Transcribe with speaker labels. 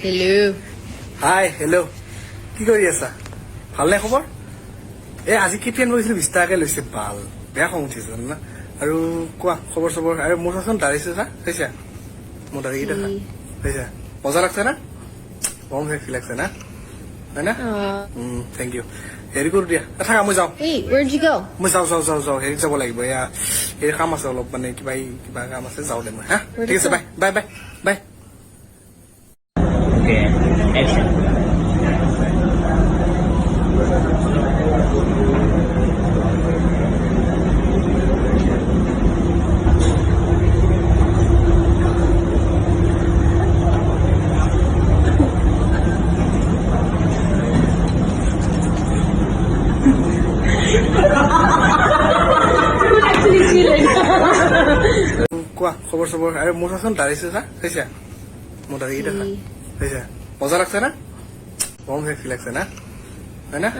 Speaker 1: Hello'
Speaker 2: hi hello' কি কৰি আছা ভালনে খবৰ আজি কি পেন লৈছিলো 20 টাকাকে লৈছে ভাল বেয়া খং উঠিছে জানা আৰু কোৱা খবৰ চবৰ আৰু মোৰ চাচোন দাঁড়িছে চা চাইছা মোৰ দাঁড়িকেইটা চা চাইছা মজা লাগছে না বম ফেক্সি লাগছে না হয় না থেংক ইউ হেৰি কৰো দিয়া থাকা মই যাওঁ
Speaker 1: Hey, where'd you go?
Speaker 2: মই যাওঁ হেৰিত যাব লাগিব এয়া হেৰি কাম আছে অলপ মানে কিবা কাম আছে যাওঁ দে মই হা ঠিক আছে bye bye bye bye
Speaker 3: Okay, action.
Speaker 2: কোৱা খবৰ চবৰ আৰু মোৰ চাচোন দাঁড়িছে চা চাইছা মোৰ দাঁড়িকেইটা চা চাইছা মজা লাগছে না বম ফেক্সি লাগছে না হয় না